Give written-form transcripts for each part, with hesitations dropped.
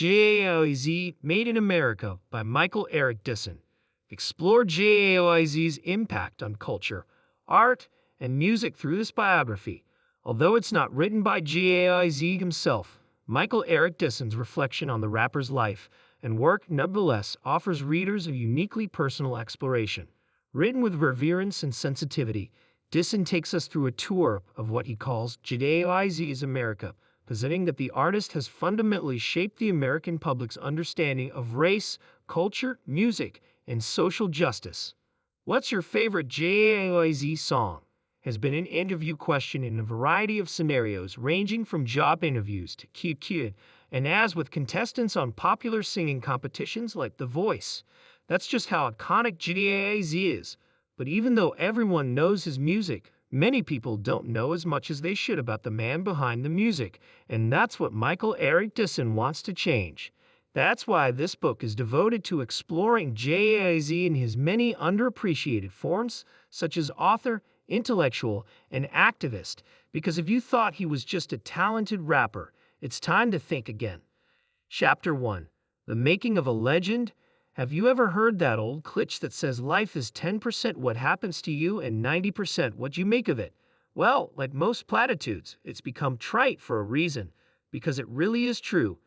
JAOZ Made in America by Michael Eric Disson. Explore JAOZ's impact on culture, art, and music through this biography. Although it's not written by JAOZ himself, Michael Eric Disson's reflection on the rapper's life and work nonetheless offers readers a uniquely personal exploration. Written with reverence and sensitivity, Disson takes us through a tour of what he calls JAOZ's America, positing that the artist has fundamentally shaped the American public's understanding of race, culture, music, and social justice. What's your favorite JAOZ song? Has been an interview question in a variety of scenarios ranging from job interviews to QQ, and as with contestants on popular singing competitions like The Voice. That's just how iconic JAOZ is. But even though everyone knows his music, many people don't know as much as they should about the man behind the music, and that's what Michael Eric Disson wants to change. That's why this book is devoted to exploring JAOZ in his many underappreciated forms, such as author, intellectual, and activist, because if you thought he was just a talented rapper, it's time to think again. Chapter 1. The Making of a Legend. Have you ever heard that old cliché that says life is 10% what happens to you and 90% what you make of it? Well, like most platitudes, it's become trite for a reason, because it really is true,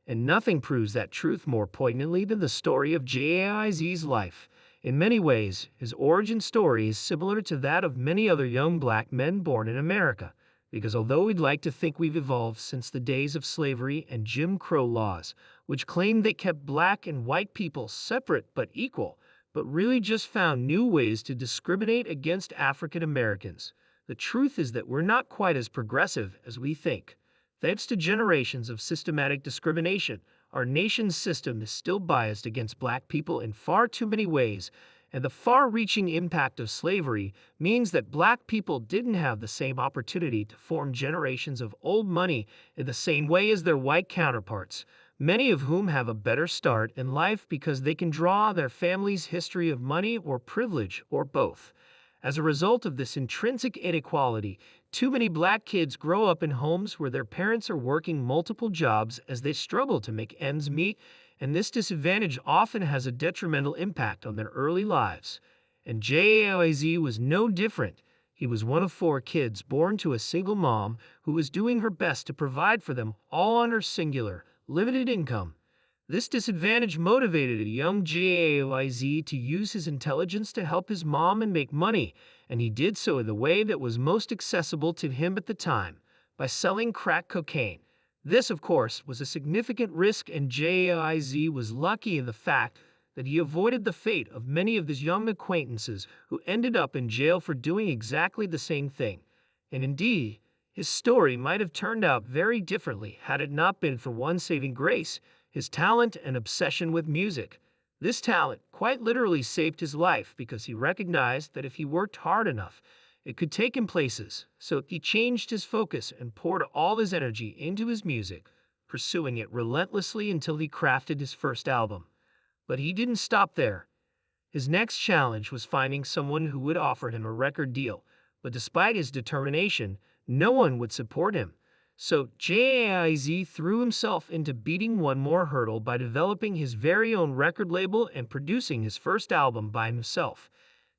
and nothing proves that truth more poignantly than the story of JAOZ's life. In many ways, his origin story is similar to that of many other young black men born in America, because although we'd like to think we've evolved since the days of slavery and Jim Crow laws, which claimed they kept black and white people separate but equal, but really just found new ways to discriminate against African Americans, the truth is that we're not quite as progressive as we think. Thanks to generations of systematic discrimination, our nation's system is still biased against black people in far too many ways, and the far-reaching impact of slavery means that black people didn't have the same opportunity to form generations of old money in the same way as their white counterparts, many of whom have a better start in life because they can draw on their family's history of money or privilege or both. As a result of this intrinsic inequality, too many black kids grow up in homes where their parents are working multiple jobs as they struggle to make ends meet, and this disadvantage often has a detrimental impact on their early lives. And JAOZ was no different. He was one of 4 kids born to a single mom who was doing her best to provide for them all on her singular, limited income. This disadvantage motivated a young JAOZ to use his intelligence to help his mom and make money, and he did so in the way that was most accessible to him at the time, by selling crack cocaine. This, of course, was a significant risk, and JAOZ was lucky in the fact that he avoided the fate of many of his young acquaintances who ended up in jail for doing exactly the same thing. And indeed, his story might have turned out very differently had it not been for one saving grace: his talent and obsession with music. This talent quite literally saved his life because he recognized that if he worked hard enough, it could take him places. So he changed his focus and poured all his energy into his music, pursuing it relentlessly until he crafted his first album. But he didn't stop there. His next challenge was finding someone who would offer him a record deal, but despite his determination, no one would support him. So JAOZ threw himself into beating one more hurdle by developing his very own record label and producing his first album by himself.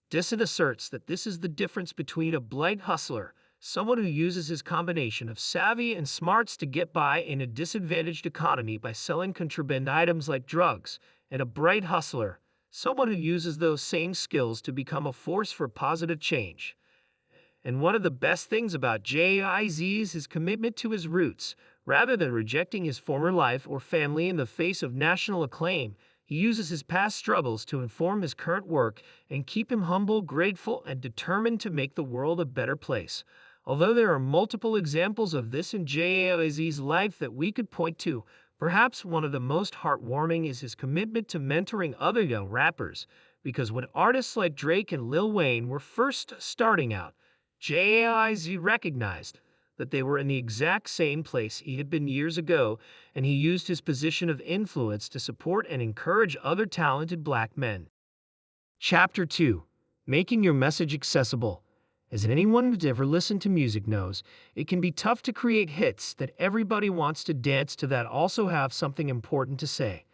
Disson asserts that this is the difference between a blind hustler, someone who uses his combination of savvy and smarts to get by in a disadvantaged economy by selling contraband items like drugs, and a bright hustler, someone who uses those same skills to become a force for positive change. And one of the best things about JAOZ is his commitment to his roots. Rather than rejecting his former life or family in the face of national acclaim, he uses his past struggles to inform his current work and keep him humble, grateful, and determined to make the world a better place. Although there are multiple examples of this in JAOZ's life that we could point to, perhaps one of the most heartwarming is his commitment to mentoring other young rappers, because when artists like Drake and Lil Wayne were first starting out, JAOZ recognized that they were in the exact same place he had been years ago, and he used his position of influence to support and encourage other talented black men. Chapter 2. Making Your Message Accessible. As anyone who's ever listened to music knows, it can be tough to create hits that everybody wants to dance to that also have something important to say.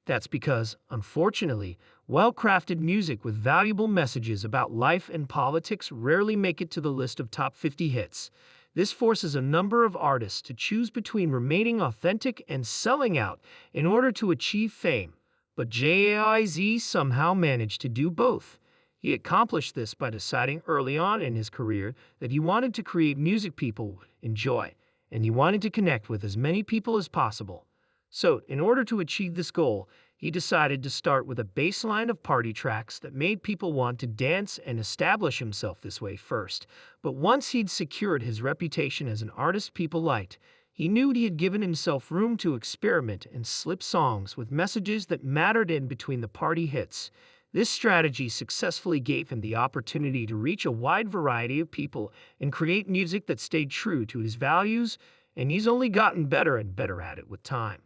That's because, unfortunately, well-crafted music with valuable messages about life and politics rarely make it to the list of top 50 hits. This forces a number of artists to choose between remaining authentic and selling out in order to achieve fame. But Jay-Z somehow managed to do both. He accomplished this by deciding early on in his career that he wanted to create music people would enjoy, and he wanted to connect with as many people as possible. So, in order to achieve this goal, he decided to start with a baseline of party tracks that made people want to dance and establish himself this way first. But once he'd secured his reputation as an artist people liked, he knew he had given himself room to experiment and slip songs with messages that mattered in between the party hits. This strategy successfully gave him the opportunity to reach a wide variety of people and create music that stayed true to his values, and he's only gotten better and better at it with time.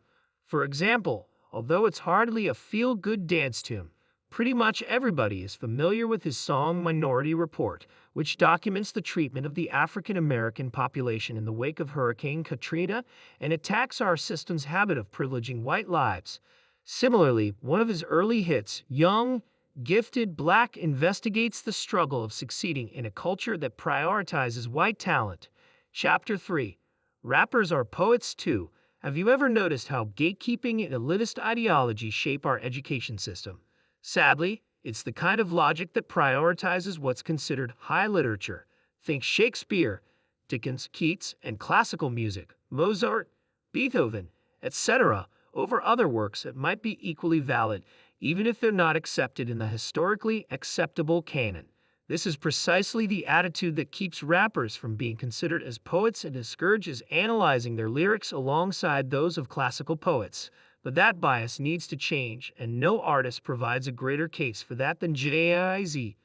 For example, although it's hardly a feel-good dance tune, pretty much everybody is familiar with his song Minority Report, which documents the treatment of the African American population in the wake of Hurricane Katrina and attacks our system's habit of privileging white lives. Similarly, one of his early hits, Young, Gifted, Black, investigates the struggle of succeeding in a culture that prioritizes white talent. Chapter 3. Rappers are poets too. Have you ever noticed how gatekeeping and elitist ideology shape our education system? Sadly, it's the kind of logic that prioritizes what's considered high literature. Think Shakespeare, Dickens, Keats, and classical music, Mozart, Beethoven, etc., over other works that might be equally valid, even if they're not accepted in the historically acceptable canon. This is precisely the attitude that keeps rappers from being considered as poets and discourages analyzing their lyrics alongside those of classical poets. But that bias needs to change, and no artist provides a greater case for that than Jay-Z.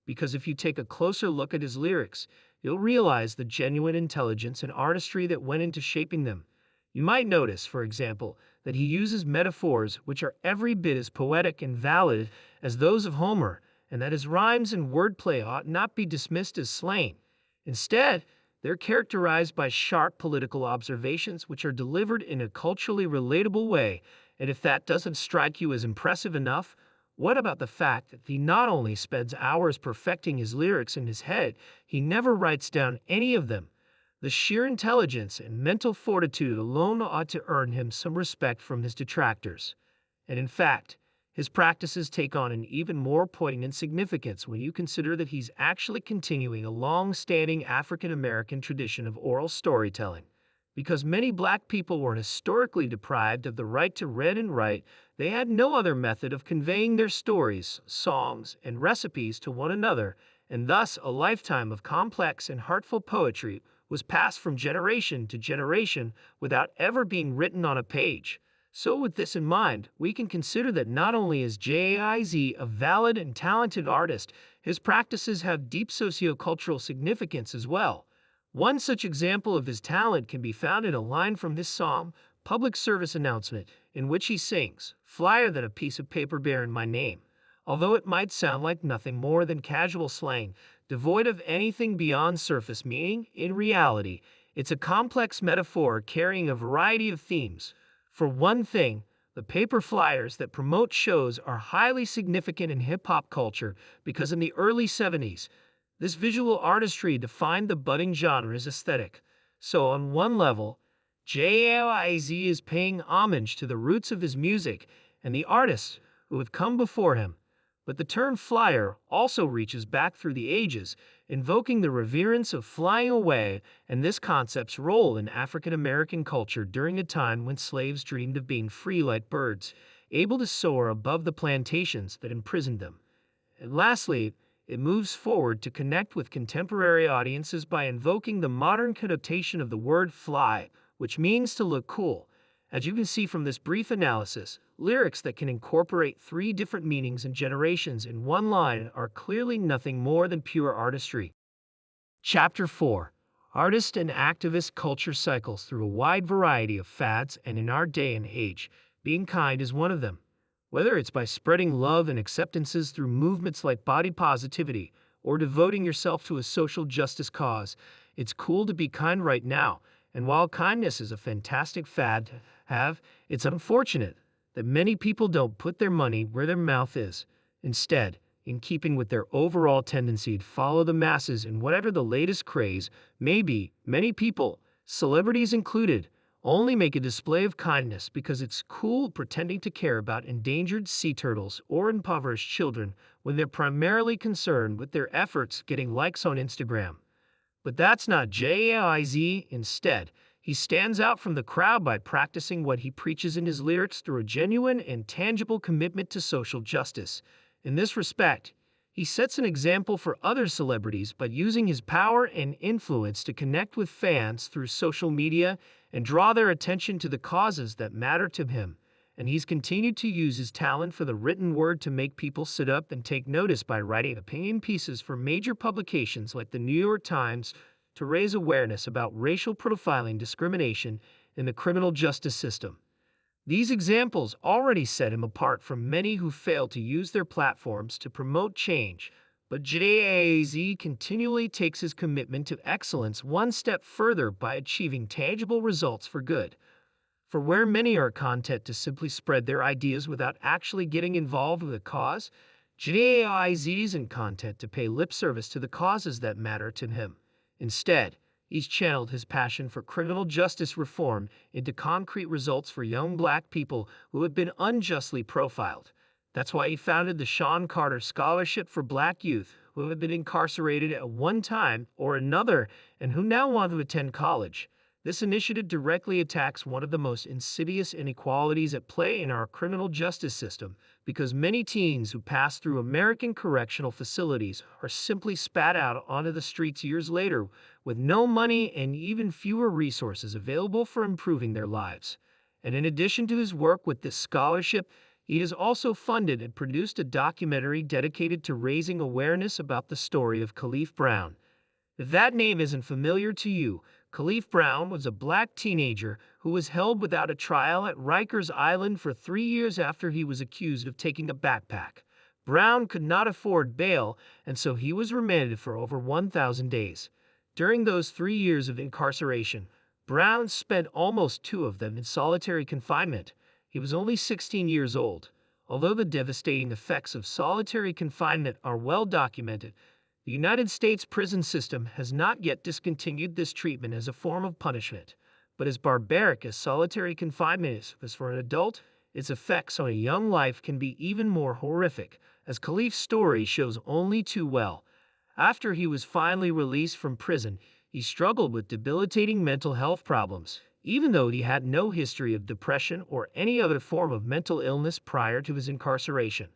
Because if you take a closer look at his lyrics, you'll realize the genuine intelligence and artistry that went into shaping them. You might notice, for example, that he uses metaphors which are every bit as poetic and valid as those of Homer, and that his rhymes and wordplay ought not be dismissed as slang. Instead, they're characterized by sharp political observations which are delivered in a culturally relatable way. And if that doesn't strike you as impressive enough, what about the fact that he not only spends hours perfecting his lyrics in his head, he never writes down any of them? The sheer intelligence and mental fortitude alone ought to earn him some respect from his detractors. And in fact, his practices take on an even more poignant significance when you consider that he's actually continuing a long-standing African-American tradition of oral storytelling. Because many black people were historically deprived of the right to read and write, they had no other method of conveying their stories, songs, and recipes to one another, and thus a lifetime of complex and heartful poetry was passed from generation to generation without ever being written on a page. So with this in mind, we can consider that not only is Jay-Z a valid and talented artist, his practices have deep sociocultural significance as well. One such example of his talent can be found in a line from his song, Public Service Announcement, in which he sings, "Flyer than a piece of paper bearing my name." Although it might sound like nothing more than casual slang, devoid of anything beyond surface meaning, in reality, it's a complex metaphor carrying a variety of themes. For one thing, the paper flyers that promote shows are highly significant in hip-hop culture because in the early 70s, this visual artistry defined the budding genre's aesthetic. So on one level, Jay-Z is paying homage to the roots of his music and the artists who have come before him. But the term flyer also reaches back through the ages, invoking the reverence of flying away and this concept's role in African American culture during a time when slaves dreamed of being free like birds, able to soar above the plantations that imprisoned them. And lastly, it moves forward to connect with contemporary audiences by invoking the modern connotation of the word fly, which means to look cool. As you can see from this brief analysis, lyrics that can incorporate 3 different meanings and generations in one line are clearly nothing more than pure artistry. Chapter 4. Artist and activist culture cycles through a wide variety of fads, and in our day and age, being kind is one of them. Whether it's by spreading love and acceptances through movements like body positivity, or devoting yourself to a social justice cause. It's cool to be kind right now, and while kindness is a fantastic fad to have, it's unfortunate that many people don't put their money where their mouth is. Instead, in keeping with their overall tendency to follow the masses in whatever the latest craze may be, many people, celebrities included, only make a display of kindness because it's cool pretending to care about endangered sea turtles or impoverished children when they're primarily concerned with their efforts getting likes on Instagram. But that's not Jay-Z. Instead, he stands out from the crowd by practicing what he preaches in his lyrics through a genuine and tangible commitment to social justice. In this respect, he sets an example for other celebrities by using his power and influence to connect with fans through social media and draw their attention to the causes that matter to him. And he's continued to use his talent for the written word to make people sit up and take notice by writing opinion pieces for major publications like the New York Times to raise awareness about racial profiling discrimination in the criminal justice system. These examples already set him apart from many who fail to use their platforms to promote change, but Jay-Z continually takes his commitment to excellence one step further by achieving tangible results for good. For where many are content to simply spread their ideas without actually getting involved with a cause, Jay-Z isn't content to pay lip service to the causes that matter to him. Instead, he's channeled his passion for criminal justice reform into concrete results for young black people who have been unjustly profiled. That's why he founded the Sean Carter Scholarship for Black youth who have been incarcerated at one time or another and who now want to attend college. This initiative directly attacks one of the most insidious inequalities at play in our criminal justice system, because many teens who pass through American correctional facilities are simply spat out onto the streets years later with no money and even fewer resources available for improving their lives. And in addition to his work with this scholarship, he has also funded and produced a documentary dedicated to raising awareness about the story of Kalief Brown. If that name isn't familiar to you, Kalief Brown was a black teenager who was held without a trial at Rikers Island for 3 years after he was accused of taking a backpack. Brown could not afford bail, and so he was remanded for over 1,000 days. During those 3 years of incarceration, Brown spent almost 2 of them in solitary confinement. He was only 16 years old. Although the devastating effects of solitary confinement are well documented, the United States prison system has not yet discontinued this treatment as a form of punishment. But as barbaric as solitary confinement is for an adult, its effects on a young life can be even more horrific, as Kalief's story shows only too well. After he was finally released from prison, he struggled with debilitating mental health problems, even though he had no history of depression or any other form of mental illness prior to his incarceration.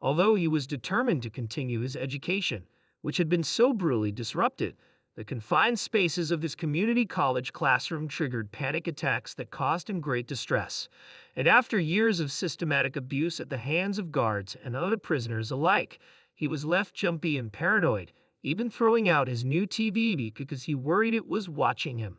Although he was determined to continue his education, which had been so brutally disrupted, the confined spaces of his community college classroom triggered panic attacks that caused him great distress. And after years of systematic abuse at the hands of guards and other prisoners alike, he was left jumpy and paranoid, even throwing out his new TV because he worried it was watching him.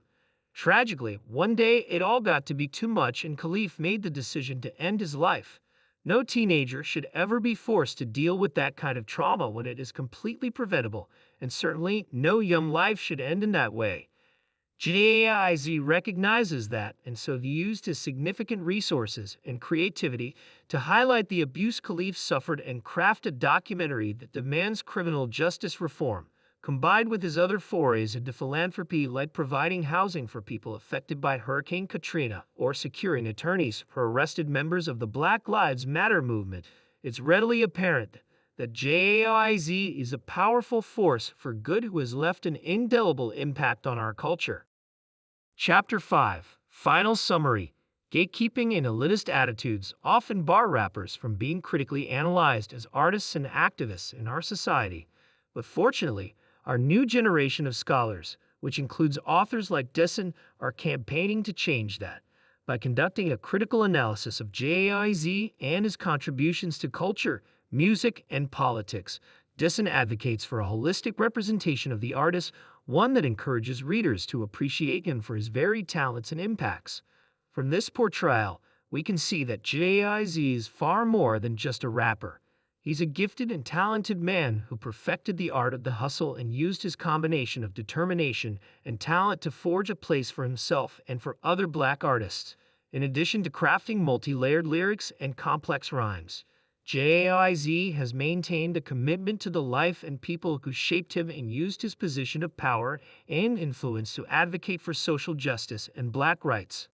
Tragically, one day it all got to be too much and Kalief made the decision to end his life. No teenager should ever be forced to deal with that kind of trauma when it is completely preventable, and certainly no young life should end in that way. Jay-Z recognizes that, and so he used his significant resources and creativity to highlight the abuse Kalief suffered and craft a documentary that demands criminal justice reform, combined with his other forays into philanthropy like providing housing for people affected by Hurricane Katrina or securing attorneys for arrested members of the Black Lives Matter movement. It's readily apparent that Jay-Z is a powerful force for good who has left an indelible impact on our culture. Chapter 5. Final Summary. Gatekeeping and elitist attitudes often bar rappers from being critically analyzed as artists and activists in our society. But fortunately, our new generation of scholars, which includes authors like Disson, are campaigning to change that. By conducting a critical analysis of Jay-Z and his contributions to culture, music, and politics, Disson advocates for a holistic representation of the artist, one that encourages readers to appreciate him for his varied talents and impacts. From this portrayal, we can see that Jay-Z is far more than just a rapper. He's a gifted and talented man who perfected the art of the hustle and used his combination of determination and talent to forge a place for himself and for other black artists. In addition to crafting multi-layered lyrics and complex rhymes, Jay has maintained a commitment to the life and people who shaped him and used his position of power and influence to advocate for social justice and black rights.